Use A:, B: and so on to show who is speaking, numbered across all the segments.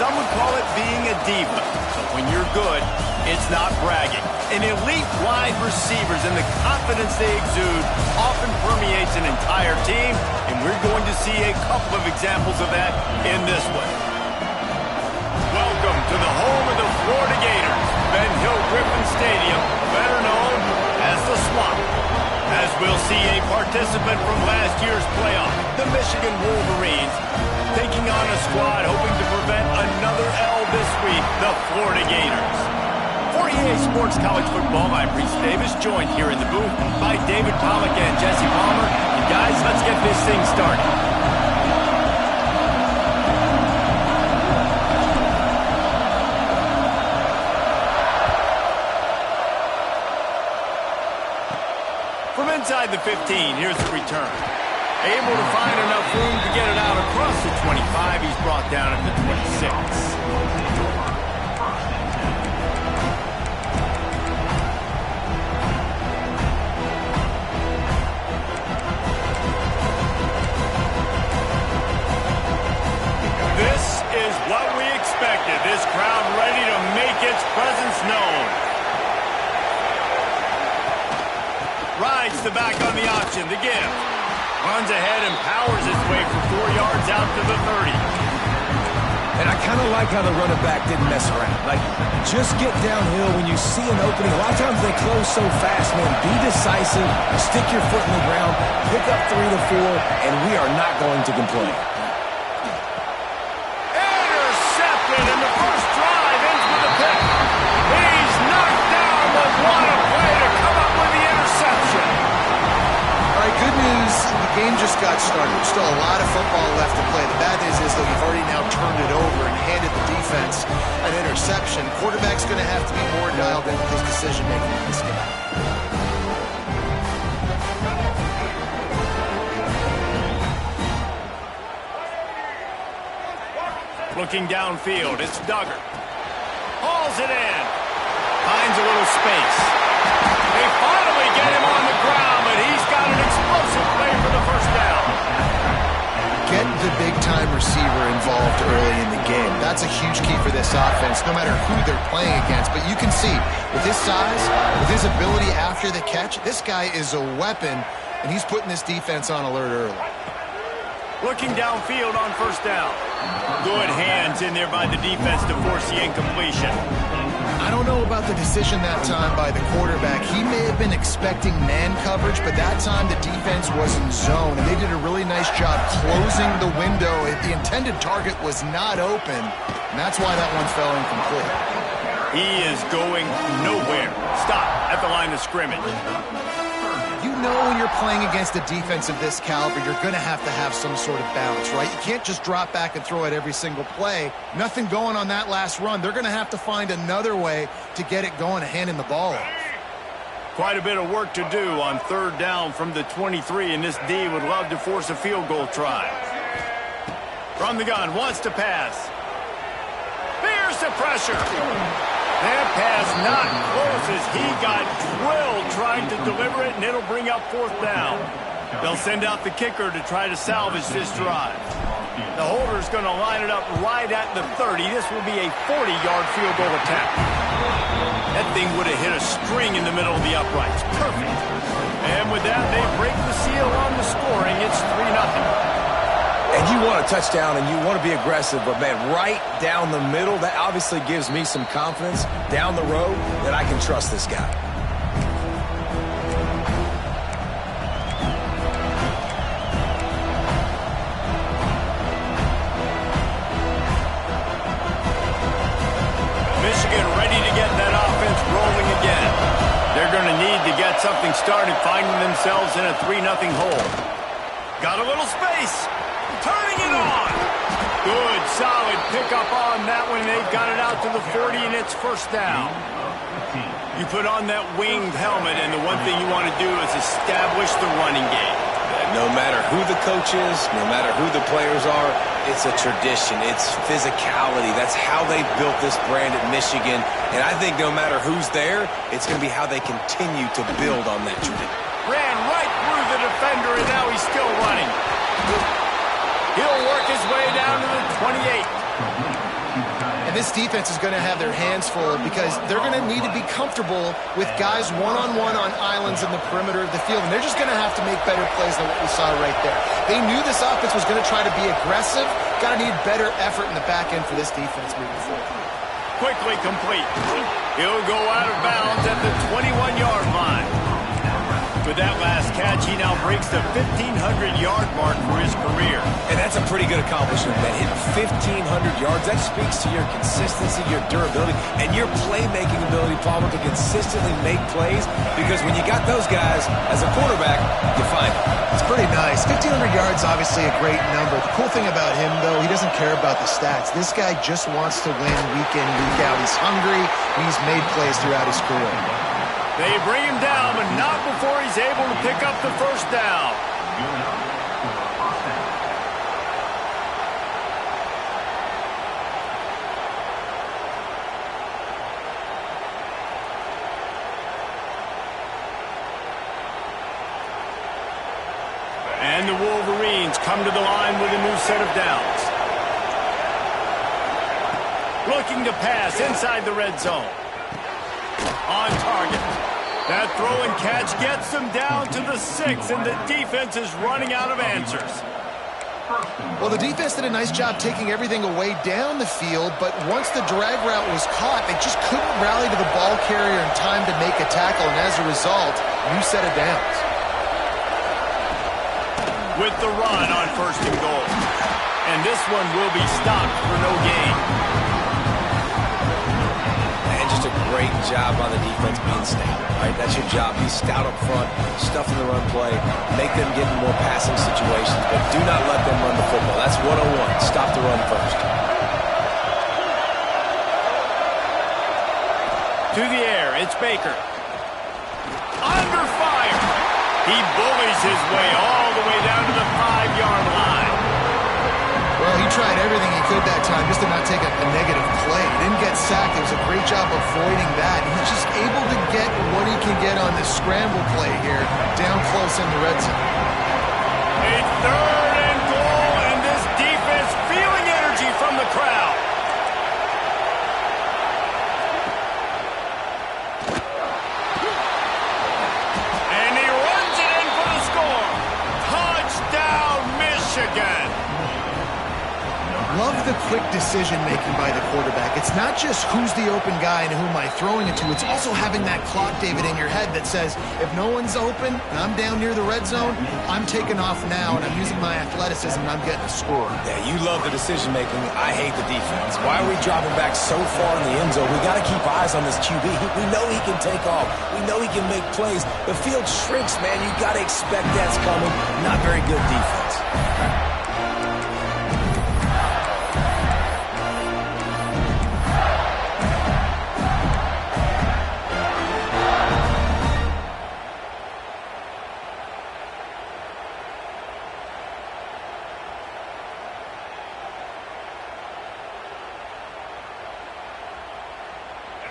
A: Some would call it being a diva. But when you're good, it's not bragging. And elite wide receivers and the confidence they exude often permeates an entire team, and we're going to see a couple of examples of that in this one. Welcome to the home of the Florida Gators, Ben Hill Griffin Stadium, better known as the Swamp. As we'll see a participant from last year's playoff, the Michigan Wolverines, taking on a squad hoping to prevent another L this week, the Florida Gators. For EA Sports College Football, I'm Reese Davis, joined here in the booth by David Pollack and Jesse Palmer. And guys, let's get this thing started. From inside the 15, here's the return. Able to find enough room to get it out across the 25. He's brought down at the 26. This is what we expected. This crowd ready to make its presence known. Rides the back on the option, the give. Runs ahead and powers his way for 4 yards out to the 30.
B: And I kind of like how the running back didn't mess around. Like, just get downhill when you see an opening. A lot of times they close so fast, man. Be decisive, stick your foot in the ground, pick up 3 to 4, and we are not going to complain.
A: Intercepted, and the first drive ends with a pick. He's knocked down, but what a play to come up with the interception.
C: All right, good news, the game just got started. There's still a lot of football left to play. The bad news is, though, you've already now turned it over and handed the defense an interception. Quarterback's going to have to be more dialed in with his decision-making in this game.
A: Looking downfield, it's Duggar. Hauls it in. Finds a little space. They finally get him on the ground, but he's got an explosive play for the first down.
C: Get the big-time receiver involved early in the game. That's a huge key for this offense, no matter who they're playing against. But you can see, with his size, with his ability after the catch, this guy is a weapon, and he's putting this defense on alert early.
A: Looking downfield on first down. Good hands in there by the defense to force the incompletion.
C: I don't know about the decision that time by the quarterback. He may have been expecting man coverage, but that time the defense was in zone, and they did a really nice job closing the window. The intended target was not open, and that's why that one fell incomplete.
A: He is going nowhere. Stop at the line of scrimmage.
C: You know when you're playing against a defense of this caliber, you're going to have some sort of balance, right? You can't just drop back and throw it every single play. Nothing going on that last run. They're going to have to find another way to get it going and handing the ball off.
A: Quite a bit of work to do on third down from the 23, and this D would love to force a field goal try. From the gun, wants to pass. Fears the pressure. That pass not close as he got drilled trying to deliver it, and it'll bring up fourth down. They'll send out the kicker to try to salvage this drive. The holder's going to line it up right at the 30. This will be a 40-yard field goal attempt. That thing would have hit a string in the middle of the uprights. Perfect. And with that, they break the seal on the scoring. It's 3-0.
B: And you want a touchdown and you want to be aggressive, but, man, right down the middle, that obviously gives me some confidence down the road that I can trust this guy.
A: Michigan ready to get that offense rolling again. They're going to need to get something started, finding themselves in a 3-0 hole. Got a little space. Turning it on. Good, solid pickup on that one. They've got it out to the 40, and it's first down. You put on that winged helmet, and the one thing you want to do is establish the running game.
B: No matter who the coach is, no matter who the players are, it's a tradition. It's physicality. That's how they built this brand at Michigan. And I think no matter who's there, it's going to be how they continue to build on that tradition.
A: Ran right through the defender, and now he's still running. He'll work his way down to the 28.
C: And this defense is going to have their hands full because they're going to need to be comfortable with guys one-on-one on islands in the perimeter of the field, and they're just going to have to make better plays than what we saw right there. They knew this offense was going to try to be aggressive. Got to need better effort in the back end for this defense moving forward.
A: Quickly complete. He'll go out of bounds at the 21-yard line. With that last catch, he now breaks the 1,500-yard mark for his career.
B: And that's a pretty good accomplishment, man. Hitting 1,500 yards, that speaks to your consistency, your durability, and your playmaking ability, Palmer, to consistently make plays. Because when you got those guys as a quarterback, you find it.
C: It's pretty nice. 1,500 yards, obviously a great number. The cool thing about him, though, he doesn't care about the stats. This guy just wants to win week in, week out. He's hungry. He's made plays throughout his career.
A: They bring him down, but not before he's able to pick up the first down. And the Wolverines come to the line with a new set of downs. Looking to pass inside the red zone. On target. That throw and catch gets them down to the 6, and the defense is running out of answers.
C: Well, the defense did a nice job taking everything away down the field, but once the drag route was caught, they just couldn't rally to the ball carrier in time to make a tackle, and as a result, new set of downs.
A: With the run on 1st and goal. And this one will be stopped for no gain.
B: Just a great job on the defense being stout, right? That's your job. Be stout up front, stuff in the run play, make them get in more passing situations, but do not let them run the football. That's 101. Stop the run first.
A: To the air, it's Baker. Under fire. He bullies his way all the way down to the 5-yard line.
C: Well, he tried everything he could that time just to not take a negative play. He didn't get sacked. It was a great job avoiding that. He's just able to get what he can get on this scramble play here down close in the red zone.
A: A 3rd and goal, and this defense feeling energy from the crowd. And he runs it in for the score. Touchdown, Michigan.
C: Love the quick decision-making by the quarterback. It's not just who's the open guy and who am I throwing it to. It's also having that clock, David, in your head that says, if no one's open and I'm down near the red zone, I'm taking off now and I'm using my athleticism and I'm getting a score.
B: Yeah, you love the decision-making. I hate the defense. Why are we dropping back so far in the end zone? We got to keep eyes on this QB. We know he can take off. We know he can make plays. The field shrinks, man. You got to expect that's coming. Not very good defense.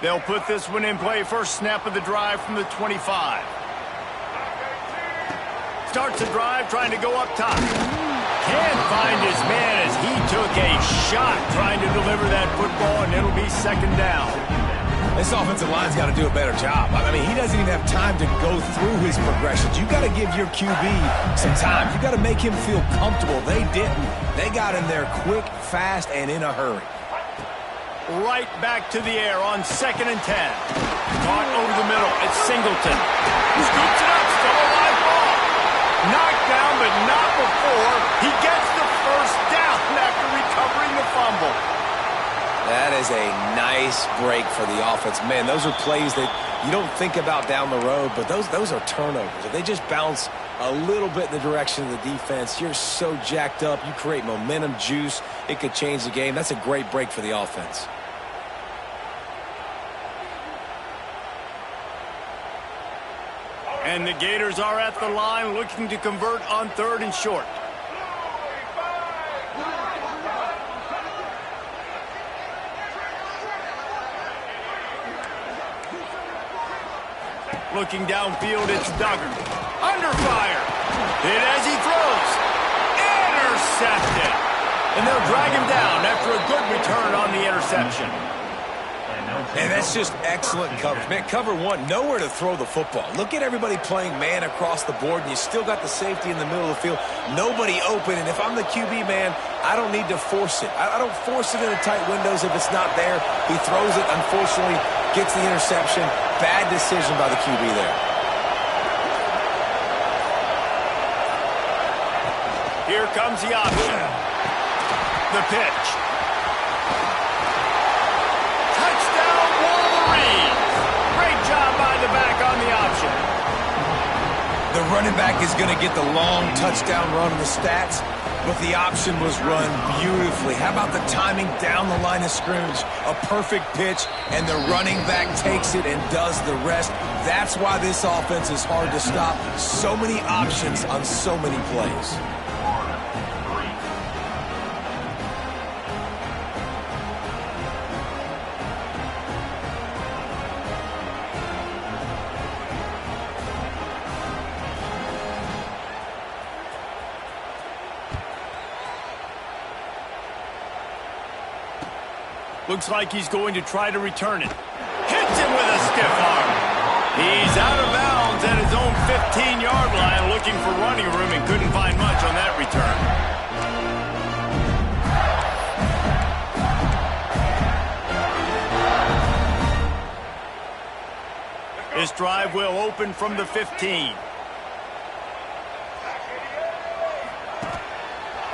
A: They'll put this one in play. First snap of the drive from the 25. Starts the drive trying to go up top. Can't find his man as he took a shot trying to deliver that football, and it'll be 2nd down.
B: This offensive line's got to do a better job. I mean, he doesn't even have time to go through his progressions. You got to give your QB some time. You got to make him feel comfortable. They didn't. They got in there quick, fast, and in a hurry.
A: Right back to the air on 2nd and 10. Caught over the middle. It's Singleton. Scoops it up. Still a live ball. Knocked down, but not before he gets the first down after recovering the fumble.
B: That is a nice break for the offense. Man, those are plays that you don't think about down the road, but those are turnovers. If they just bounce a little bit in the direction of the defense, you're so jacked up. You create momentum, juice. It could change the game. That's a great break for the offense.
A: And the Gators are at the line looking to convert on 3rd and short. Looking downfield, it's Duggar. Under fire. Hit as he throws. Intercepted. And they'll drag him down after a good return on the interception.
B: And that's just excellent coverage. Man, cover one, nowhere to throw the football. Look at everybody playing man across the board, and you still got the safety in the middle of the field. Nobody open, and if I'm the QB, man, I don't need to force it. I don't force it in the tight windows if it's not there. He throws it, unfortunately, gets the interception. Bad decision by the QB there.
A: Here comes the option. The pitch. Touchdown, Wolverines! Great job by the back on the option.
B: The running back is going to get the long touchdown run in the stats, but the option was run beautifully. How about the timing down the line of scrimmage? A perfect pitch, and the running back takes it and does the rest. That's why this offense is hard to stop. So many options on so many plays.
A: Looks like he's going to try to return it. Hits him with a stiff arm. He's out of bounds at his own 15-yard line, looking for running room and couldn't find much on that return. This drive will open from the 15.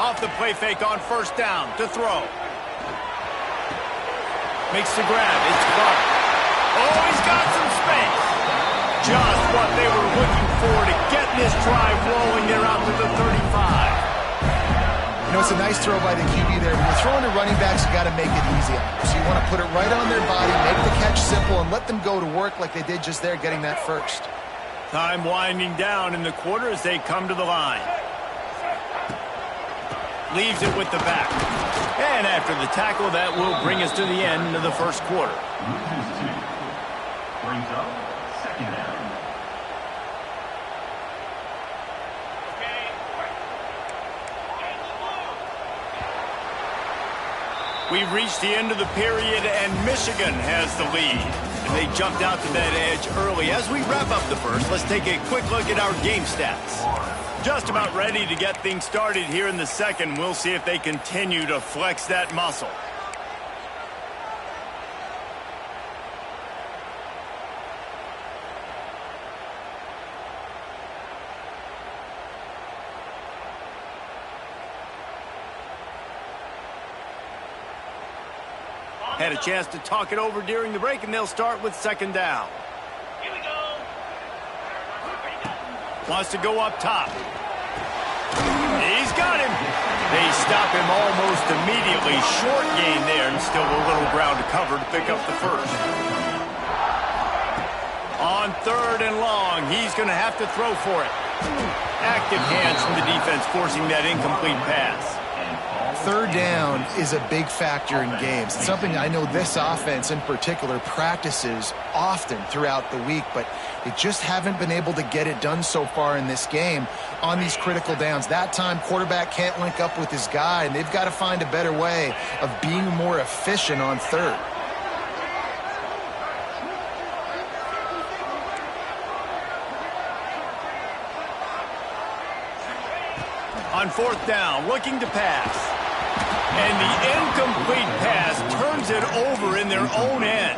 A: Off the play fake on first down to throw. Makes the grab. It's Clark. Oh, he's got some space. Just what they were looking for to get this drive rolling. They're out to the 35.
C: You know, it's a nice throw by the QB there. When you're throwing to running backs, you got to make it easy. So you want to put it right on their body, make the catch simple, and let them go to work like they did just there, getting that first.
A: Time winding down in the quarter as they come to the line. Leaves it with the back. And after the tackle, that will bring us to the end of the first quarter.
D: Brings up second down.
A: We've reached the end of the period, and Michigan has the lead. And they jumped out to that edge early. As we wrap up the first, let's take a quick look at our game stats. Just about ready to get things started here in the second. We'll see if they continue to flex that muscle. Had a chance to talk it over during the break, and they'll start with second down.
D: Here we go.
A: Wants to go up top. He's got him. They stop him almost immediately. Short gain there, and still a little ground to cover to pick up the first. On third and long, he's going to have to throw for it. Active hands from the defense forcing that incomplete pass.
C: Third down is a big factor in games. It's something I know this offense in particular practices often throughout the week, but they just haven't been able to get it done so far in this game on these critical downs. That time, quarterback can't link up with his guy, and they've got to find a better way of being more efficient on third.
A: On fourth down, looking to pass. And the incomplete pass turns it over in their own end.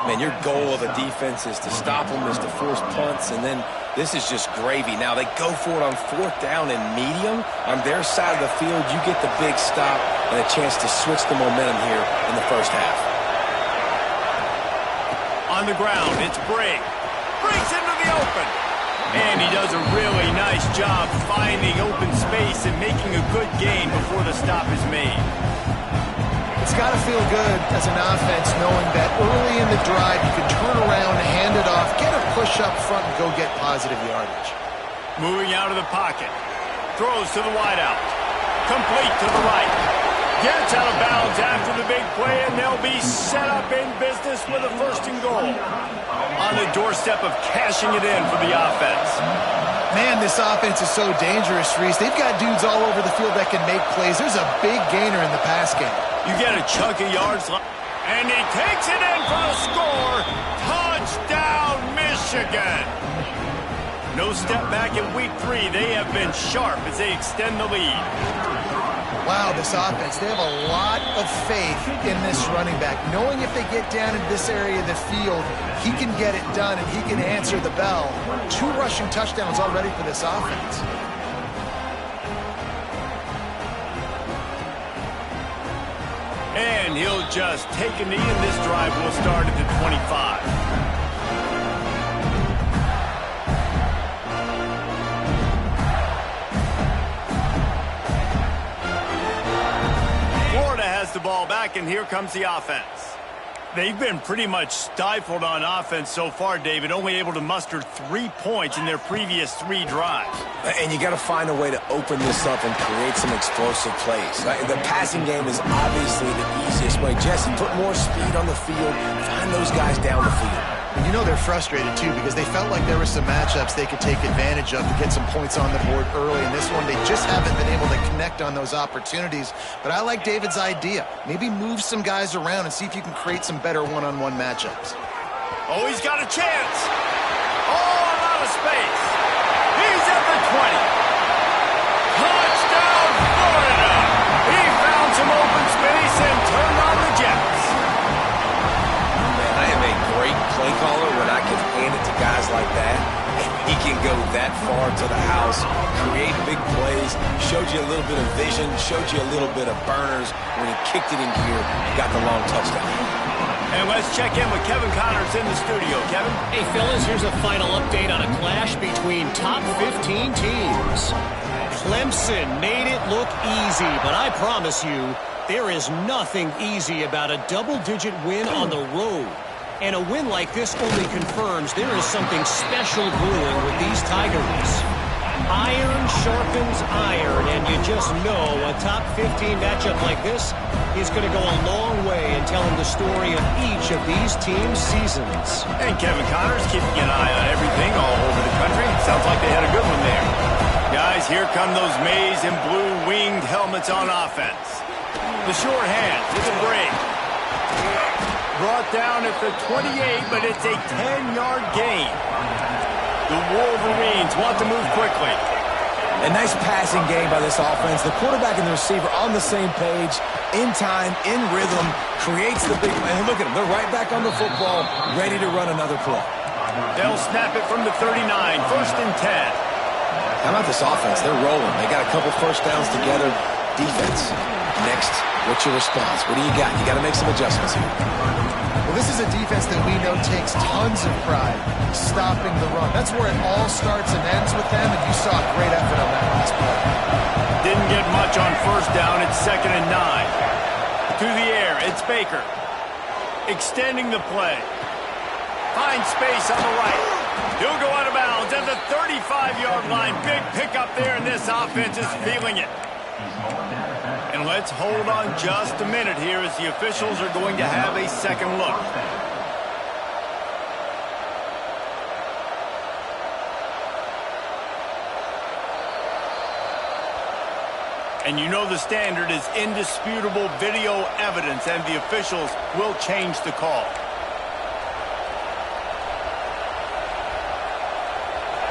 B: Man, your goal of a defense is to stop them, is to force punts, and then this is just gravy. Now they go for it on fourth down and medium. On their side of the field, you get the big stop and a chance to switch the momentum here in the first half.
A: On the ground, it's Brake. Breaks into the open. And he does a really nice job finding open space and making a good gain before the stop is made.
C: It's got to feel good as an offense knowing that early in the drive you can turn around, hand it off, get a push up front, and go get positive yardage.
A: Moving out of the pocket. Throws to the wideout. Complete to the right. Gets out of bounds after the big play, and they'll be set up in business with a first and goal. On the doorstep of cashing it in for the offense.
C: Man, this offense is so dangerous, Reese. They've got dudes all over the field that can make plays. There's a big gainer in the pass game.
A: You get a chunk of yards, and he takes it in for the score. Touchdown, Michigan. No step back in week 3. They have been sharp as they extend the lead.
C: Wow, this offense, they have a lot of faith in this running back, knowing if they get down in this area of the field, he can get it done and he can answer the bell. 2 rushing touchdowns already for this offense.
A: And he'll just take a knee, and this drive will start at the 25. The ball back, and here comes the offense. They've been pretty much stifled on offense so far, David, only able to muster 3 points in their previous 3 drives.
B: And you got to find a way to open this up and create some explosive plays. The passing game is obviously the easiest way. Jesse, put more speed on the field, find those guys down the field.
C: And you know they're frustrated, too, because they felt like there were some matchups they could take advantage of to get some points on the board early. In this one, they just haven't been able to connect on those opportunities. But I like David's idea. Maybe move some guys around and see if you can create some better one-on-one matchups.
A: Oh, he's got a chance. Oh, a lot of space. He's at the 20. Touchdown, Florida. He found some open space and turned on the Jets.
B: I am a great play caller when I can hand it to guys like that. And he can go that far to the house, create big plays, showed you a little bit of vision, showed you a little bit of burners. When he kicked it in gear, he got the long touchdown.
A: And let's check in with Kevin Connors in the studio. Kevin?
E: Hey, fellas, here's a final update on a clash between top 15 teams. Clemson made it look easy, but I promise you, there is nothing easy about a double-digit win on the road. And a win like this only confirms there is something special brewing with these Tigers. Iron sharpens iron, and you just know a top 15 matchup like this is going to go a long way in telling the story of each of these teams' seasons.
A: And Kevin Connors keeping an eye on everything all over the country. Sounds like they had a good one there. Guys, here come those maize and blue winged helmets on offense. The short hand with a break. Brought down at the 28, but it's a 10-yard gain. The Wolverines want to move quickly.
B: A nice passing game by this offense. The quarterback and the receiver on the same page, in time, in rhythm, creates the big play. Look at them. They're right back on the football, ready to run another play.
A: They'll snap it from the 39, 1st and 10.
B: How about this offense? They're rolling. They got a couple first downs together. Defense. Next, what's your response? What do you got? You got to make some adjustments here.
C: Well, this is a defense that we know takes tons of pride stopping the run. That's where it all starts and ends with them, and you saw a great effort on that last play.
A: Didn't get much on 1st down. It's 2nd and 9. Through the air, it's Baker. Extending the play. Finds space on the right. He'll go out of bounds at the 35-yard line. Big pickup there, and this offense is feeling it. And let's hold on just a minute here as the officials are going to have a second look. And you know the standard is indisputable video evidence, and the officials will change the call.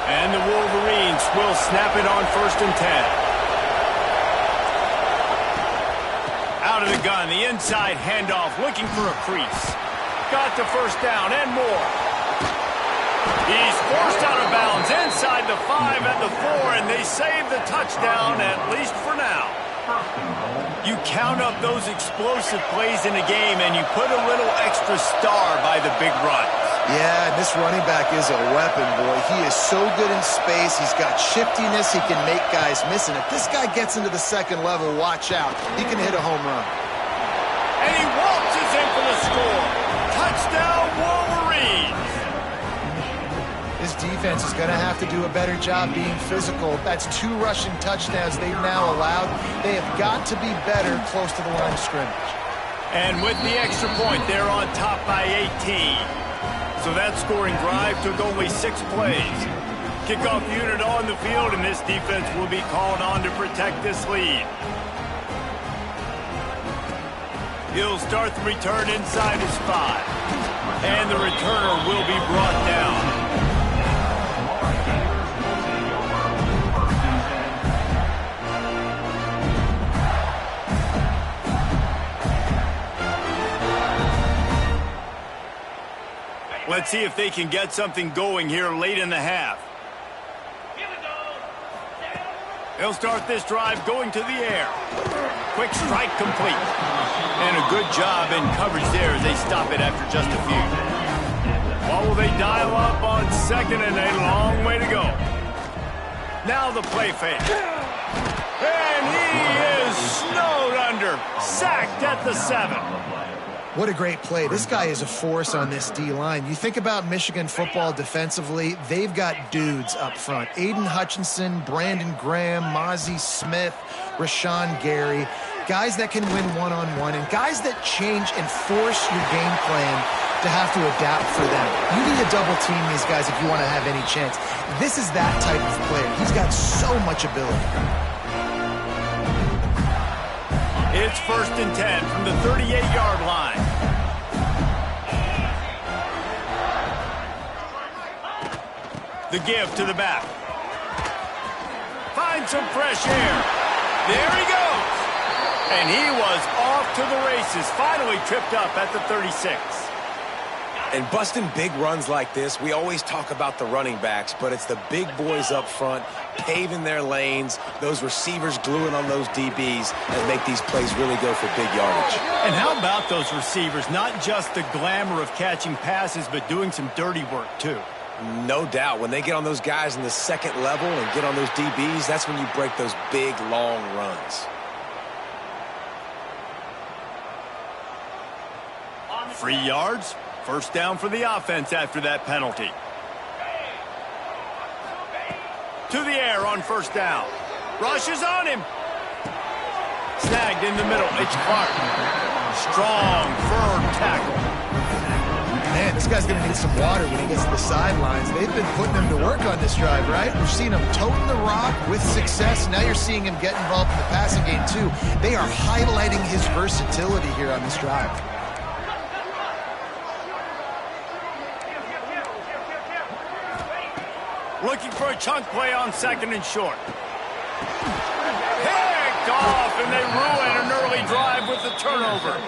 A: And the Wolverines will snap it on 1st and 10. Out of the gun, the inside handoff, looking for a crease. Got the 1st down and more. He's forced out of bounds inside the 5 and the 4, and they save the touchdown, at least for now. You count up those explosive plays in a game, and you put a little extra star by the big run.
C: Yeah, and this running back is a weapon, boy. He is so good in space. He's got shiftiness. He can make guys miss. And if this guy gets into the second level, watch out. He can hit a home run.
A: And he waltzes in for the score. Touchdown, Wolverines.
C: This defense is going to have to do a better job being physical. That's 2 rushing touchdowns they've now allowed. They have got to be better close to the line of scrimmage.
A: And with the extra point, they're on top by 18. So that scoring drive took only 6 plays. Kickoff unit on the field, and this defense will be called on to protect this lead. He'll start the return inside his 5. And the returner will be brought down. Let's see if they can get something going here late in the half. They'll start this drive going to the air. Quick strike complete. And a good job in coverage there as they stop it after just a few. What will they dial up on second, and a long way to go. Now the play fake. And he is snowed under. Sacked at the 7.
C: What a great play. This guy is a force on this D-line. You think about Michigan football defensively, they've got dudes up front. Aiden Hutchinson, Brandon Graham, Mozzie Smith, Rashawn Gary. Guys that can win one-on-one and guys that change and force your game plan to have to adapt for them. You need to double team these guys if you want to have any chance. This is that type of player. He's got so much ability.
A: It's 1st and 10 from the 38-yard line. The give to the back. Find some fresh air. There he goes. And he was off to the races. Finally tripped up at the 36.
B: And busting big runs like this, we always talk about the running backs, but it's the big boys up front paving their lanes, those receivers gluing on those DBs that make these plays really go for big yardage.
A: And how about those receivers? Not just the glamour of catching passes, but doing some dirty work too.
B: No doubt. When they get on those guys in the second level and get on those DBs, that's when you break those big, long runs.
A: Free yards. 1st down for the offense after that penalty. To the air on 1st down. Rush is on him. Snagged in the middle. It's Clark. Strong, firm tackle.
C: Man, this guy's going to need some water when he gets to the sidelines. They've been putting him to work on this drive, right? We've seen him toting the rock with success. Now you're seeing him get involved in the passing game, too. They are highlighting his versatility here on this drive.
A: Looking for a chunk play on 2nd and short. Picked off, and they ruin an early drive with the turnover.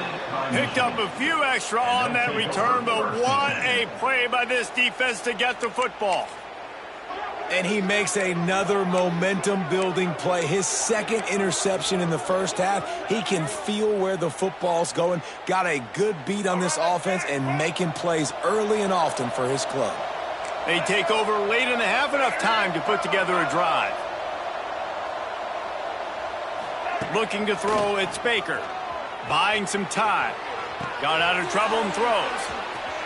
A: Picked up a few extra on that return, but what a play by this defense to get the football.
B: And he makes another momentum-building play. His 2nd interception in the 1st half. He can feel where the football's going. Got a good beat on this offense and making plays early and often for his club.
A: They take over late in the half, enough time to put together a drive. Looking to throw, it's Baker. Buying some time. Got out of trouble and throws.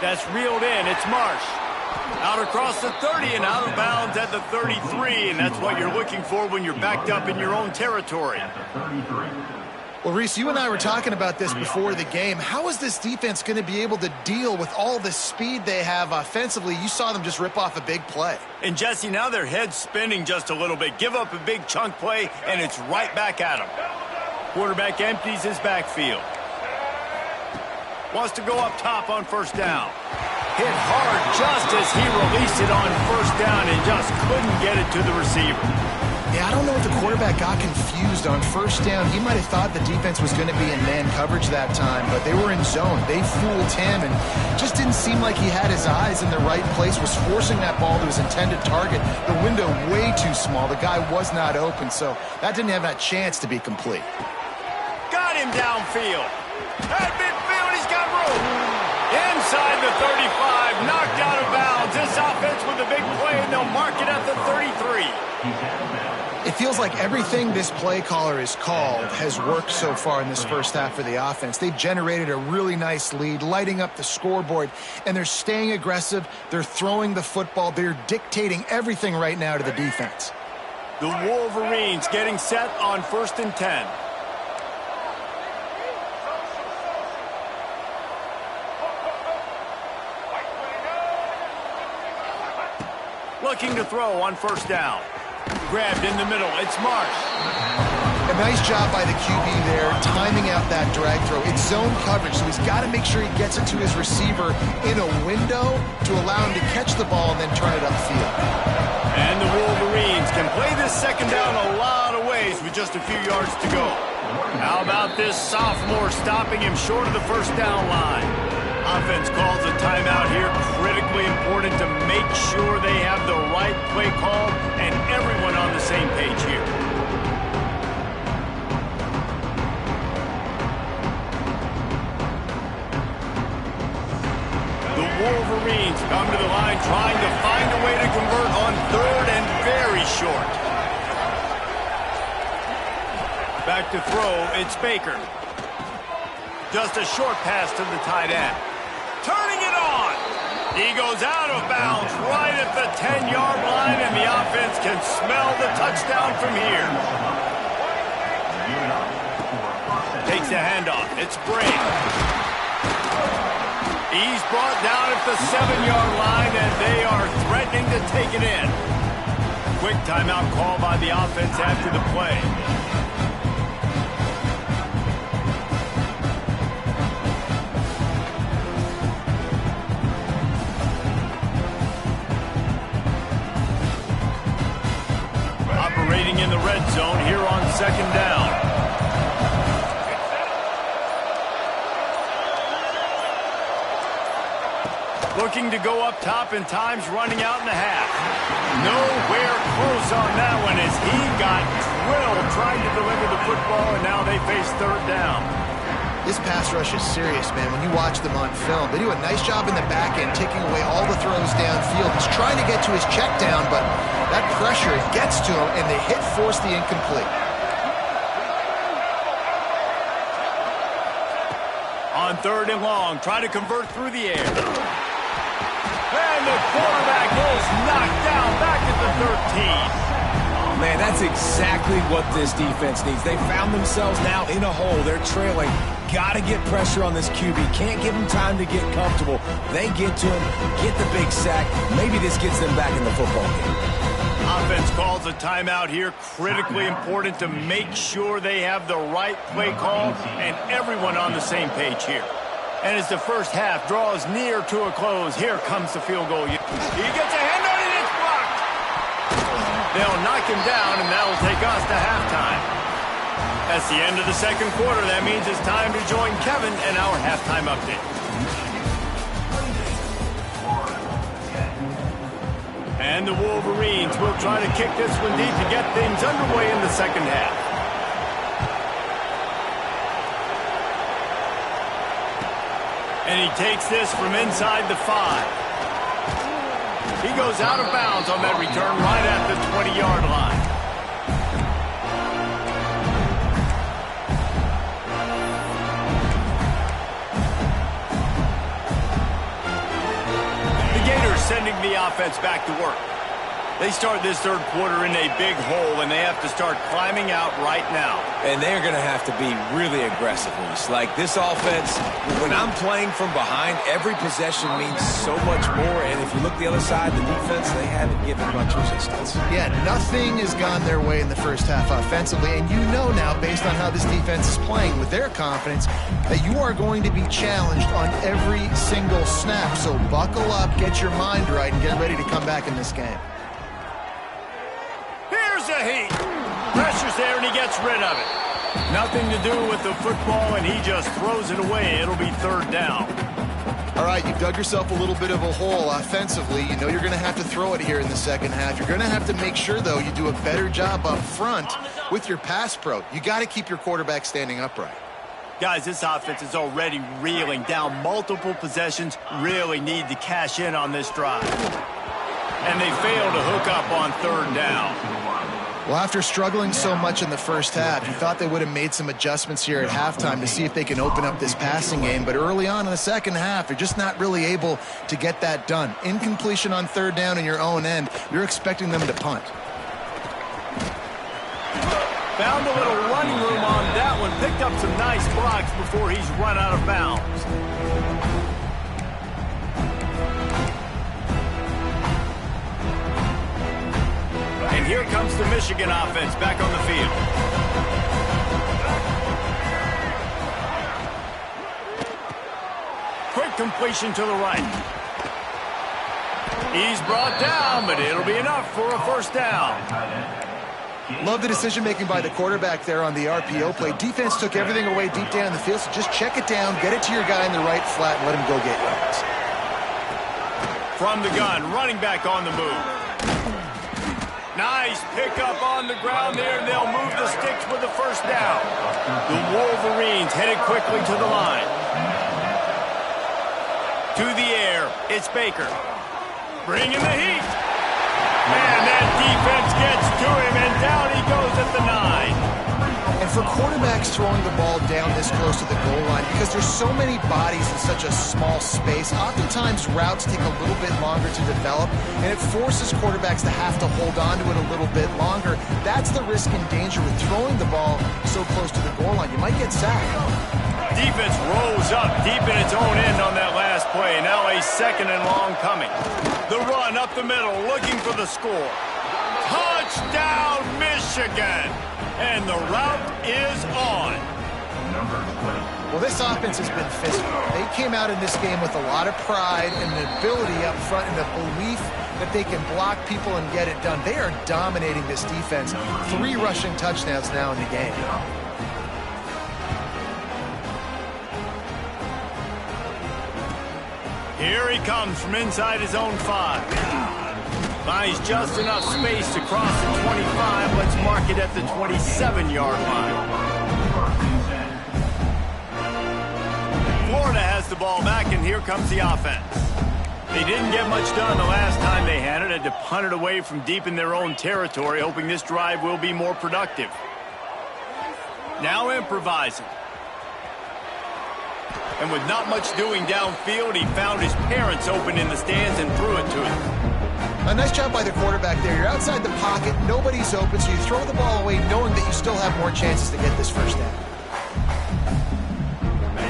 A: That's reeled in, it's Marsh. Out across the 30 and out of bounds at the 33, and that's what you're looking for when you're backed up in your own territory.
C: Well, Reese, you and I were talking about this before the game. How is this defense going to be able to deal with all the speed they have offensively? You saw them just rip off a big play.
A: And, Jesse, now their head's spinning just a little bit. Give up a big chunk play, and it's right back at them. Quarterback empties his backfield. Wants to go up top on 1st down. Hit hard just as he released it on 1st down and just couldn't get it to the receiver.
C: Yeah, I don't know if the quarterback got confused on 1st down. He might have thought the defense was going to be in man coverage that time, but they were in zone. They fooled him and just didn't seem like he had his eyes in the right place, was forcing that ball to his intended target. The window way too small. The guy was not open, so that didn't have that chance to be complete.
A: Got him downfield. At midfield, he's got room. Inside the 35, knocked out of bounds. This offense with a big play, and they'll mark it at the 33.
C: It feels like everything this play caller has called has worked so far in this 1st half for the offense. They've generated a really nice lead, lighting up the scoreboard, and they're staying aggressive. They're throwing the football. They're dictating everything right now to the defense.
A: The Wolverines getting set on 1st and 10. Looking to throw on first down. Grabbed in the middle. It's Marsh.
C: A nice job by the QB there, timing out that drag throw. It's zone coverage, so he's got to make sure he gets it to his receiver in a window to allow him to catch the ball and then turn it upfield.
A: And the Wolverines can play this second down a lot of ways with just a few yards to go. How about this sophomore stopping him short of the first down line? Offense calls a timeout here. Critically important to make sure they have the right play call and everyone on the same page here. The Wolverines come to the line trying to find a way to convert on third and very short. Back to throw, it's Baker. Just a short pass to the tight end. Turning it on. He goes out of bounds right at the 10-yard line, and the offense can smell the touchdown from here. Takes a handoff. It's Brady. He's brought down at the 7-yard line, and they are threatening to take it in. Quick timeout call by the offense after the play. Operating in the red zone here on second down. Looking to go up top, and time's running out in the half. Nowhere close on that one as he got drilled trying to deliver the football, and now they face third down.
C: This pass rush is serious, man. When you watch them on film, they do a nice job in the back end, taking away all the throws downfield. He's trying to get to his check down, but that pressure, it gets to him, and the hit forced the incomplete.
A: On third and long, try to convert through the air. And the quarterback is knocked down back at the 13.
B: Man, that's exactly what this defense needs. They found themselves now in a hole. They're trailing. Got to get pressure on this QB. Can't give him time to get comfortable. They get to him, get the big sack. Maybe this gets them back in the football game.
A: Offense calls a timeout here. Critically important to make sure they have the right play call and everyone on the same page here. And as the first half draws near to a close, here comes the field goal. He gets a hand on it, it's blocked. They'll knock him down, and that'll take us to halftime. That's the end of the second quarter. That means it's time to join Kevin and our halftime update. And the Wolverines will try to kick this one deep to get things underway in the second half. And he takes this from inside the 5. He goes out of bounds on that return right at the 20-yard line. The Gators sending the offense back to work. They start this third quarter in a big hole, and they have to start climbing out right now.
B: And they're going to have to be really aggressive. Like this offense, when I'm playing from behind, every possession means so much more. And if you look the other side, the defense, they haven't given much resistance.
C: Yeah, nothing has gone their way in the first half offensively. And you know now, based on how this defense is playing with their confidence, that you are going to be challenged on every single snap. So buckle up, get your mind right, and get ready to come back in this game.
A: Here's a heat. Pressure's there, and he gets rid of it. Nothing to do with the football, and he just throws it away. It'll be third down.
C: All right, you've dug yourself a little bit of a hole offensively. You know you're going to have to throw it here in the second half. You're going to have to make sure, though, you do a better job up front with your pass pro. You got to keep your quarterback standing upright.
A: Guys, this offense is already reeling down multiple possessions. Really need to cash in on this drive. And they fail to hook up on third down.
C: Well, after struggling so much in the first half, you thought they would have made some adjustments here at halftime to see if they can open up this passing game. But early on in the second half, they're just not really able to get that done. Incompletion on third down in your own end, you're expecting them to punt.
A: Found a little running room on that one. Picked up some nice blocks before he's run out of bounds. here comes the Michigan offense back on the field. Quick completion to the right. He's brought down, but it'll be enough for a first down.
C: Love the decision-making by the quarterback there on the RPO play. Defense took everything away deep down in the field, so just check it down, get it to your guy in the right flat, and let him go get yards.
A: From the gun, running back on the move. Nice pickup on the ground there, and they'll move the sticks with the first down. The Wolverines headed quickly to the line. To the air, it's Baker. Bringing the heat. And that defense gets to him, and down he goes at the 9.
C: And for quarterbacks throwing the ball down this close to the goal line, because there's so many bodies in such a small space, oftentimes routes take a little bit longer to develop, and it forces quarterbacks to have to hold on to it a little bit longer. That's the risk and danger with throwing the ball so close to the goal line. You might get sacked.
A: Defense rolls up deep in its own end on that last play. Now a second and long coming. The run up the middle, looking for the score. Touchdown, Michigan! And the route is on.
C: Well, this offense has been physical. They came out in this game with a lot of pride and the ability up front and the belief that they can block people and get it done. They are dominating this defense. 3 rushing touchdowns now in the game.
A: Here he comes from inside his own 5. Finds just enough space to cross the 25. Let's mark it at the 27-yard line. Florida has the ball back, and here comes the offense. They didn't get much done the last time they had it. Had to punt it away from deep in their own territory, hoping this drive will be more productive. Now improvising. And with not much doing downfield, he found his parents open in the stands and threw it to him.
C: A nice job by the quarterback there. You're outside the pocket, nobody's open, so you throw the ball away knowing that you still have more chances to get this first down.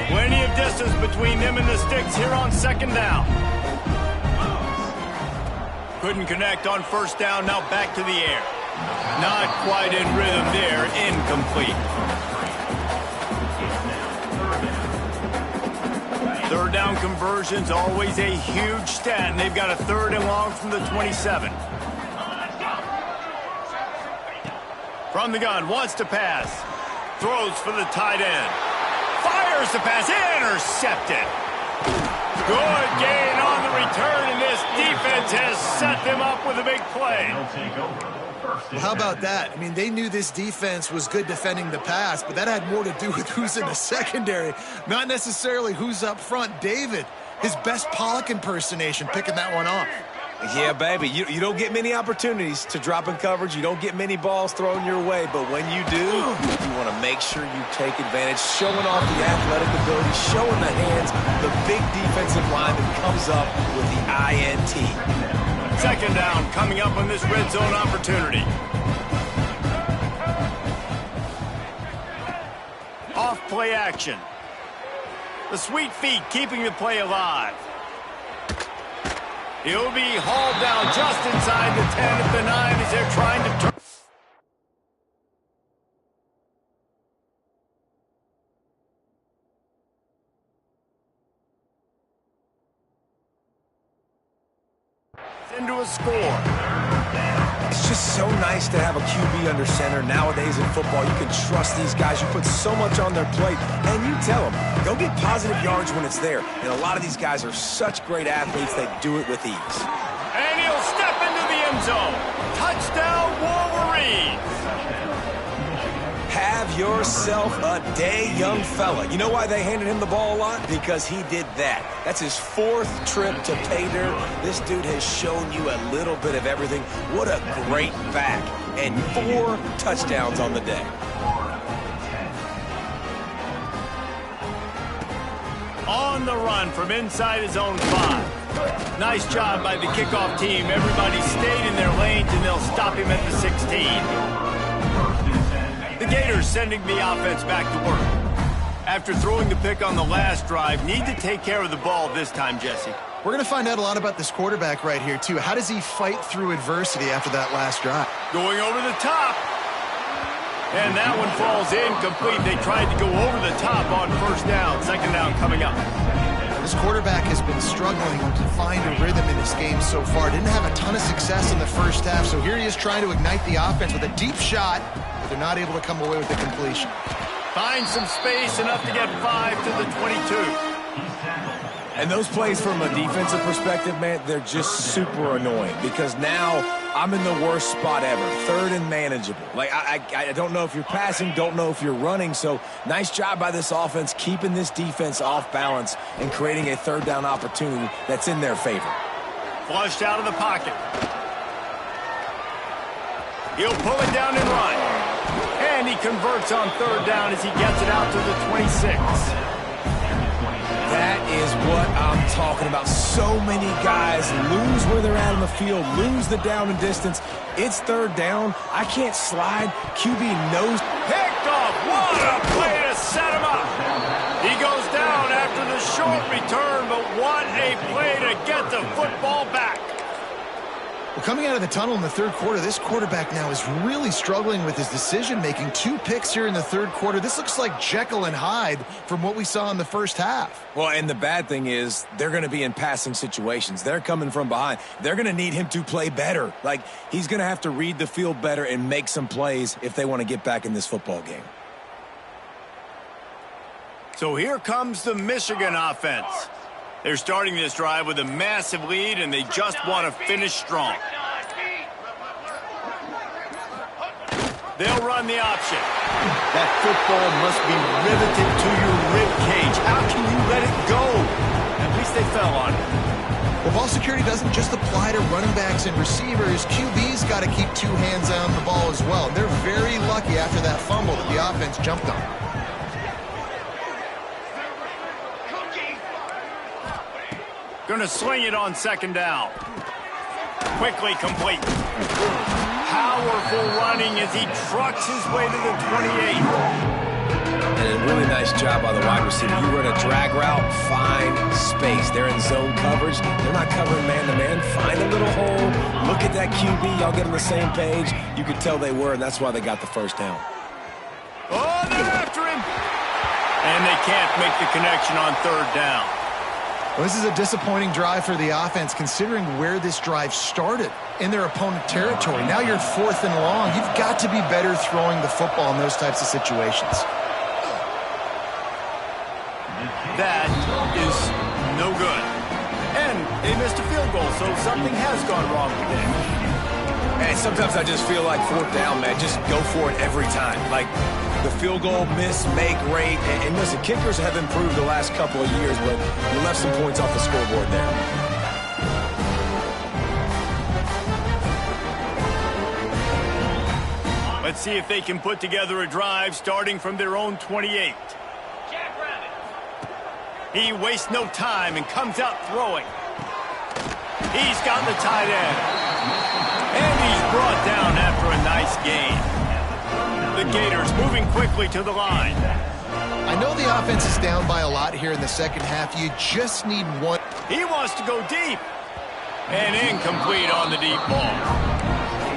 A: Plenty of distance between them and the sticks here on second down. Couldn't connect on first down, now back to the air. Not quite in rhythm there, incomplete. Third down conversions, always a huge stat, and they've got a 3rd and long from the 27. From the gun, wants to pass. Throws for the tight end. Fires the pass, intercepted. Good gain on the return, and this defense has set them up with a big play.
C: Well, how about that? I mean, they knew this defense was good defending the pass, but that had more to do with who's in the secondary, not necessarily who's up front. David, his best Pollock impersonation, picking that one off.
B: Yeah, baby, you don't get many opportunities to drop in coverage. You don't get many balls thrown your way, but when you do, you want to make sure you take advantage, showing off the athletic ability, showing the hands, the big defensive lineman comes up with the INT.
A: Second down coming up on this red zone opportunity. Off play action. The sweet feet keeping the play alive. He'll be hauled down just inside the 10 at the 9 as they're trying to turn. Into a score.
B: It's just so nice to have a QB under center. Nowadays in football, you can trust these guys. You put so much on their plate, and you tell them, go get positive yards when it's there. And a lot of these guys are such great athletes, they do it with ease.
A: And he'll step into the end zone. Touchdown, Wolverines.
B: Have yourself a day, young fella. You know why they handed him the ball a lot? Because he did that. That's his 4th trip to pay dirt. This dude has shown you a little bit of everything. What a great back. And 4 touchdowns on the day.
A: On the run from inside his own 5. Nice job by the kickoff team. Everybody stayed in their lanes, and they'll stop him at the 16. The Gators sending the offense back to work. After throwing the pick on the last drive, need to take care of the ball this time, Jesse.
C: We're going to find out a lot about this quarterback right here, too. How does he fight through adversity after that last drive?
A: Going over the top. And that one falls incomplete. They tried to go over the top on first down. Second down coming up.
C: This quarterback has been struggling to find a rhythm in this game so far. Didn't have a ton of success in the first half, so here he is trying to ignite the offense with a deep shot, but they're not able to come away with the completion.
A: Finds some space, enough to get 5 to the 22.
B: And those plays from a defensive perspective, man, they're just super annoying because now I'm in the worst spot ever, third and manageable. Like, I don't know if you're passing, don't know if you're running, so nice job by this offense keeping this defense off balance and creating a third down opportunity that's in their favor.
A: Flushed out of the pocket. He'll pull it down and run. And he converts on third down as he gets it out to the 26.
B: That is what I'm talking about. So many guys lose where they're at on the field, lose the down and distance. It's third down. I can't slide. QB knows.
A: Picked off. What a play to set him up. He goes down after the short return, but what a play to get the football back.
C: Well, coming out of the tunnel in the third quarter, this quarterback now is really struggling with his decision-making. 2 picks here in the third quarter. This looks like Jekyll and Hyde from what we saw in the first half.
B: Well, and the bad thing is they're going to be in passing situations. They're coming from behind. They're going to need him to play better. Like, he's going to have to read the field better and make some plays if they want to get back in this football game.
A: So here comes the Michigan offense. They're starting this drive with a massive lead, and they just want to finish strong. They'll run the option. That football must be riveted to your rib cage. How can you let it go? At least they fell on it.
C: Well, ball security doesn't just apply to running backs and receivers. QB's got to keep 2 hands on the ball as well. They're very lucky after that fumble that the offense jumped on.
A: Going to sling it on second down. Quickly complete. Powerful running as he trucks his way to the 28.
B: And a really nice job by the wide receiver. You run a drag route, find space. They're in zone coverage. They're not covering man-to-man. Find a little hole. Look at that QB. Y'all get on the same page. You could tell they were, and that's why they got the first down.
A: Oh, they're after him. And they can't make the connection on third down.
C: Well, this is a disappointing drive for the offense considering where this drive started in their opponent territory. Now you're 4th and long. You've got to be better throwing the football in those types of situations.
A: That is no good. And they missed a field goal, so something has gone wrong today.
B: And sometimes I just feel like fourth down, man. Just go for it every time. Like, the field goal, miss, make, rate. And listen, kickers have improved the last couple of years, but you left some points off the scoreboard there.
A: Let's see if they can put together a drive starting from their own 28. He wastes no time and comes out throwing. He's got the tight end. And he's brought down after a nice gain. The Gators moving quickly to the line.
C: I know the offense is down by a lot here in the second half. You just need one.
A: He wants to go deep. And incomplete on the deep ball.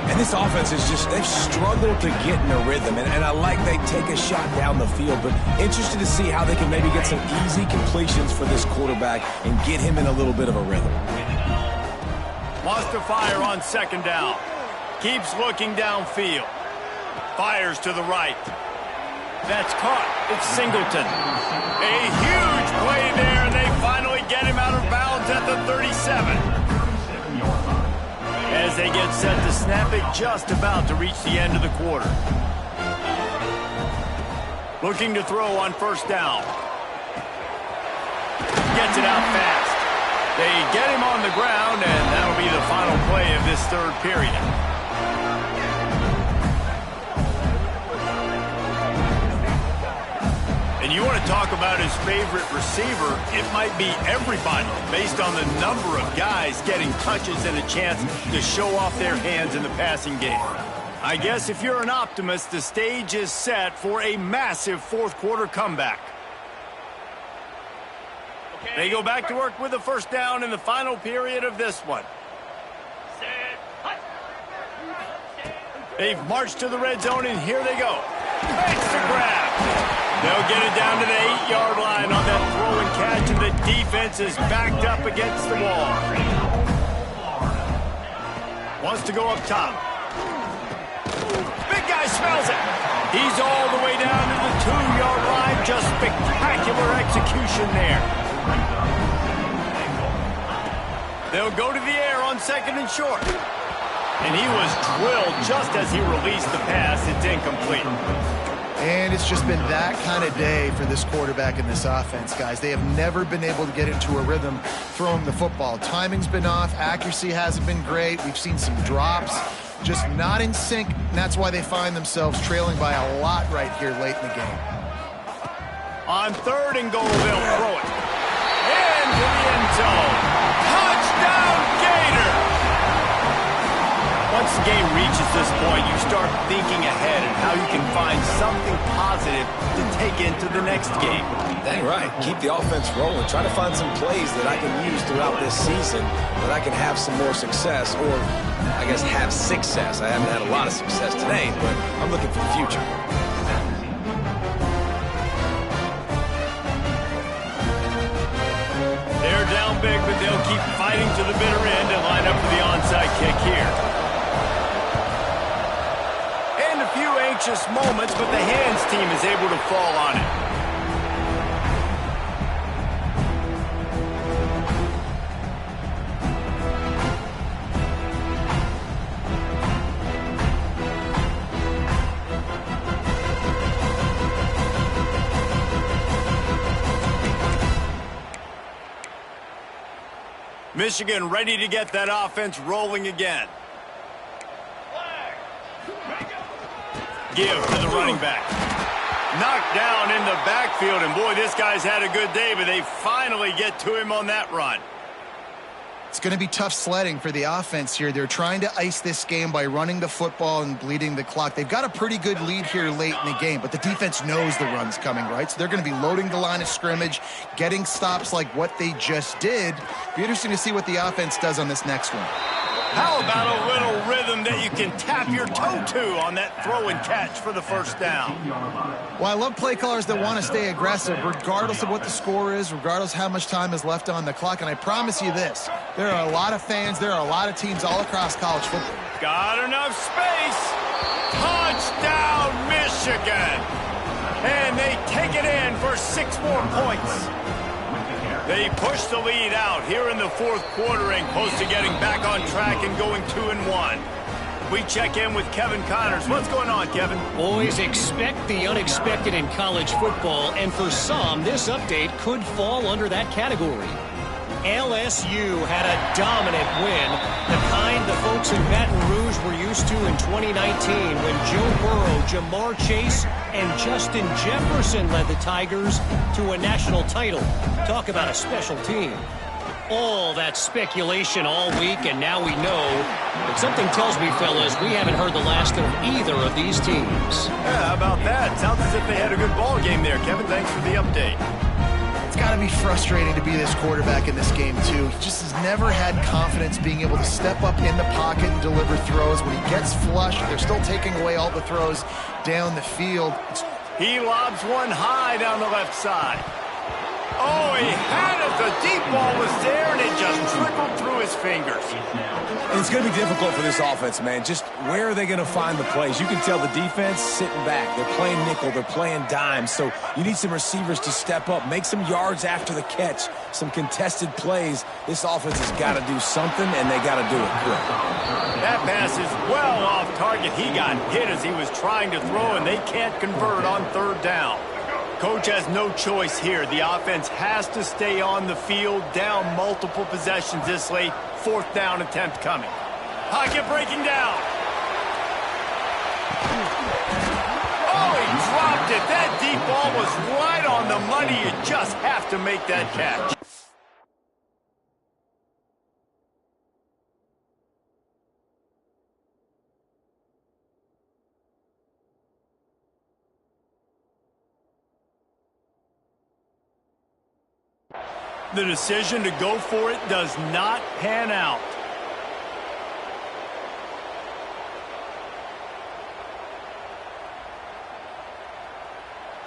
B: And this offense is just, they've struggled to get in a rhythm. And I like they take a shot down the field, but interested to see how they can maybe get some easy completions for this quarterback and get him in a little bit of a rhythm.
A: Wants to fire on second down. Keeps looking downfield. Fires to the right. That's caught. It's Singleton. A huge play there, and they finally get him out of bounds at the 37. As they get set to snap it, just about to reach the end of the quarter. Looking to throw on first down. Gets it out fast. They get him on the ground, and that'll be the final play of this third period. And you want to talk about his favorite receiver, it might be everybody based on the number of guys getting touches and a chance to show off their hands in the passing game. I guess if you're an optimist, the stage is set for a massive fourth quarter comeback. They go back to work with a first down in the final period of this one. They've marched to the red zone, and here they go. Makes the grab. They'll get it down to the 8-yard line on that throw and catch, and the defense is backed up against the wall. Wants to go up top. Big guy smells it. He's all the way down to the 2-yard line. Just spectacular execution there. They'll go to the air on second and short. And he was drilled just as he released the pass. It's incomplete.
C: And it's just been that kind of day for this quarterback and this offense, guys. They have never been able to get into a rhythm throwing the football. Timing's been off. Accuracy hasn't been great. We've seen some drops. Just not in sync, and that's why they find themselves trailing by a lot right here late in the game.
A: On third and goal, they'll throw it. Into the end zone. Touchdown, Gator! Once the game reaches this point, you start thinking ahead and how you can find something positive to take into the next game.
B: Dang right. Keep the offense rolling. Try to find some plays that I can use throughout this season that I can have some more success, or I guess have success. I haven't had a lot of success today, but I'm looking for the future.
A: They're down big, but they'll keep fighting to the bitter end and line up for the onside kick here. And a few anxious moments, but the hands team is able to fall on it. Michigan ready to get that offense rolling again. Give to the running back. Knocked down in the backfield, and boy, this guy's had a good day, but they finally get to him on that run.
C: It's going to be tough sledding for the offense here. They're trying to ice this game by running the football and bleeding the clock. They've got a pretty good lead here late in the game, but the defense knows the run's coming, right? So they're going to be loading the line of scrimmage, getting stops like what they just did. Be interesting to see what the offense does on this next one.
A: How about a little rhythm that you can tap your toe to on that throw and catch for the first down?
C: Well, I love play callers that want to stay aggressive regardless of what the score is, regardless how much time is left on the clock. And I promise you this, there are a lot of fans, there are a lot of teams all across college football.
A: Got enough space. Touchdown, Michigan. And they take it in for 6 more points. They push the lead out here in the fourth quarter and close to getting back on track and going 2-1. We check in with Kevin Connors. What's going on, Kevin?
E: Boys, expect the unexpected in college football, and for some, this update could fall under that category. LSU had a dominant win, the kind the folks in Baton Rouge were used to in 2019 when Joe Burrow, Jamar Chase, and Justin Jefferson led the Tigers to a national title. Talk about a special team. All that speculation all week, and now we know. But something tells me, fellas, we haven't heard the last of either of these teams.
A: Yeah, how about that? Sounds as if they had a good ball game there, Kevin. Thanks for the update.
C: It's got to be frustrating to be this quarterback in this game, too. He just has never had confidence being able to step up in the pocket and deliver throws. When he gets flushed, they're still taking away all the throws down the field.
A: He lobs one high down the left side. Oh, he had it. The deep ball was there, and it just trickled through his fingers.
B: And it's going to be difficult for this offense, man. Just where are they going to find the plays? You can tell the defense sitting back. They're playing nickel. They're playing dime. So you need some receivers to step up, make some yards after the catch, some contested plays. This offense has got to do something, and they got to do it quick.
A: That pass is well off target. He got hit as he was trying to throw, and they can't convert on third down. Coach has no choice here. The offense has to stay on the field, down multiple possessions this late. Fourth down attempt coming. Pocket breaking down. Oh, he dropped it. That deep ball was right on the money. You just have to make that catch. The decision to go for it does not pan out.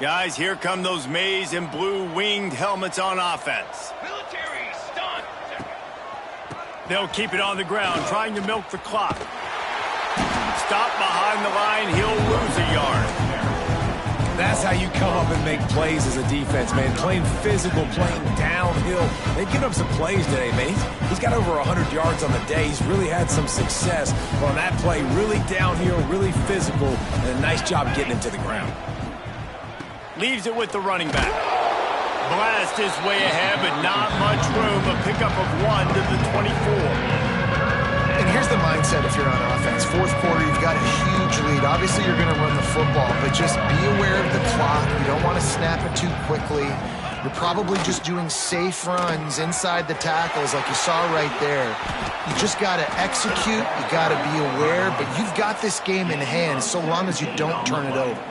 A: Guys, here come those maize and blue winged helmets on offense.
D: Military stunt.
A: They'll keep it on the ground, trying to milk the clock. Stop behind the line, he'll lose a yard.
B: That's how you come up and make plays as a defense, man. Playing physical, playing downhill. They've given up some plays today, man. He's got over 100 yards on the day. He's really had some success on that play. Really downhill, really physical, and a nice job getting him to the ground.
A: Leaves it with the running back. Blast is way ahead, but not much room. A pickup of 1 to the 24.
C: And here's the mindset if you're on offense. Fourth quarter, you've got a huge lead. Obviously, you're going to run the football, but just be aware of the clock. You don't want to snap it too quickly. You're probably just doing safe runs inside the tackles like you saw right there. You just got to execute. You got to be aware, but you've got this game in hand so long as you don't turn it over.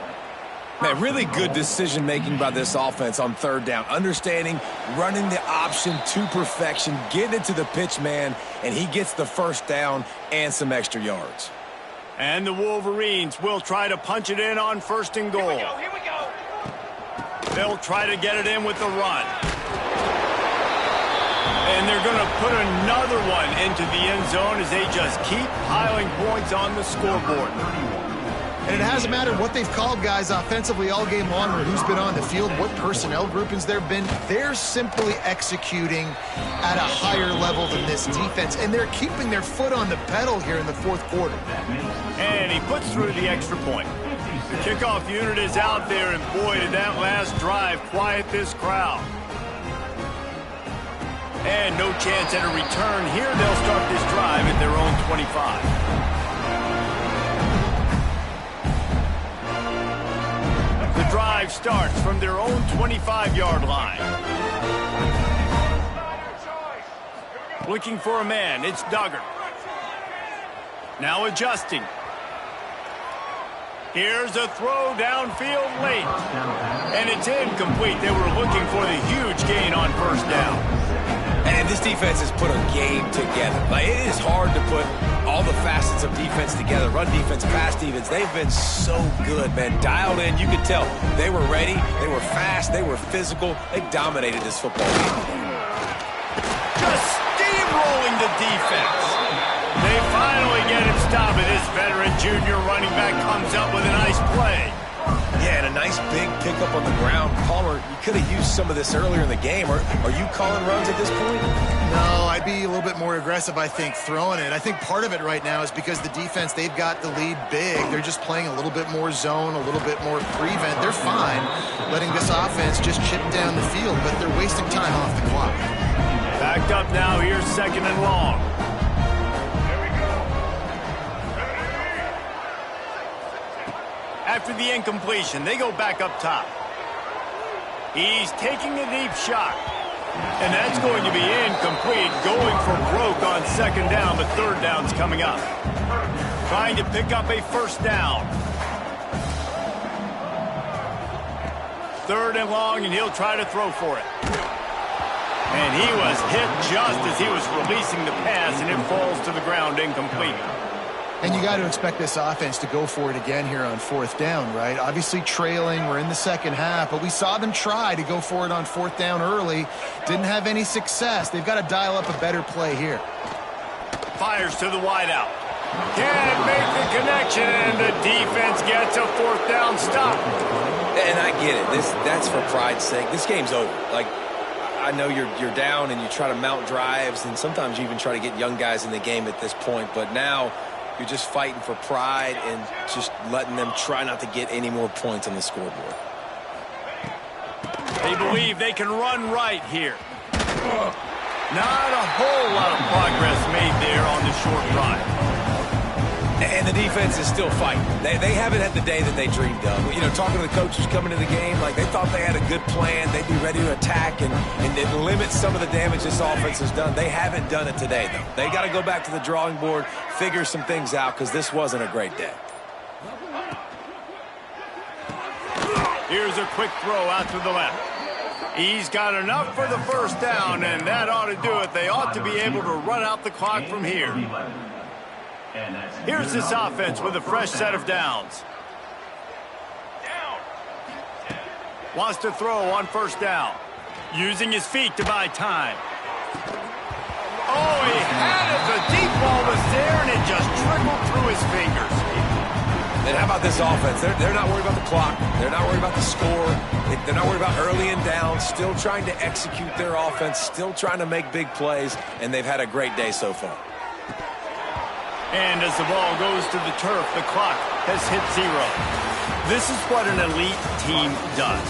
B: Man, really good decision-making by this offense on third down. Understanding, running the option to perfection, getting it to the pitch man, and he gets the first down and some extra yards.
A: And the Wolverines will try to punch it in on 1st and goal.
D: Here we go.
A: They'll try to get it in with the run. And they're going to put another one into the end zone as they just keep piling points on the scoreboard.
C: And it hasn't mattered what they've called guys offensively all game long or who's been on the field, what personnel groupings there have been. They're simply executing at a higher level than this defense, and they're keeping their foot on the pedal here in the fourth quarter.
A: And he puts through the extra point. The kickoff unit is out there, and boy, did that last drive quiet this crowd. And no chance at a return here. They'll start this drive at their own 25. The drive starts from their own 25-yard line. Looking for a man, it's Duggar. Now adjusting. Here's a throw downfield late. And it's incomplete. They were looking for the huge gain on 1st down.
B: And this defense has put a game together. Like, it is hard to put all the facets of defense together. Run defense, pass defense. They've been so good, man. Dialed in. You could tell they were ready. They were fast. They were physical. They dominated this football game.
A: Just steamrolling the defense. They finally get him stopped, and this veteran junior running back comes up with a nice play.
B: Yeah, and a nice big pickup on the ground. Palmer, you could have used some of this earlier in the game. Are you calling runs at this point?
C: No, I'd be a little bit more aggressive, I think, throwing it. I think part of it right now is because the defense, they've got the lead big. They're just playing a little bit more zone, a little bit more prevent. They're fine letting this offense just chip down the field, but they're wasting time off the clock.
A: Backed up now, here's 2nd and long. After the incompletion, they go back up top. He's taking a deep shot. And that's going to be incomplete, going for broke on 2nd down, but 3rd down's coming up. Trying to pick up a 1st down. 3rd and long, and he'll try to throw for it. And he was hit just as he was releasing the pass, and it falls to the ground incomplete.
C: And you got to expect this offense to go for it again here on 4th down, right? Obviously trailing, we're in the second half, but we saw them try to go for it on 4th down early. Didn't have any success. They've got to dial up a better play here.
A: Fires to the wideout. Can't make the connection, and the defense gets a 4th down stop.
B: And I get it. That's for pride's sake. This game's over. Like, I know you're down and you try to mount drives, and sometimes you even try to get young guys in the game at this point, but now you're just fighting for pride and just letting them try not to get any more points on the scoreboard.
A: They believe they can run right here. Not a whole lot of progress made there on the short run.
B: And the defense is still fighting. They haven't had the day that they dreamed of. You know, talking to the coaches coming to the game, like they thought they had a good plan. They'd be ready to attack and limit some of the damage this offense has done. They haven't done it today, though. They got to go back to the drawing board, figure some things out, because this wasn't a great day.
A: Here's a quick throw out to the left. He's got enough for the first down, and that ought to do it. They ought to be able to run out the clock from here. Here's this offense with a fresh set of downs. Wants to throw on first down. Using his feet to buy time. Oh, he had it. The deep ball was there, and it just trickled through his fingers.
B: And how about this offense? They're not worried about the clock. They're not worried about the score. They're not worried about early and down. Still trying to execute their offense. Still trying to make big plays. And they've had a great day so far.
A: And as the ball goes to the turf, the clock has hit 0. This is what an elite team does.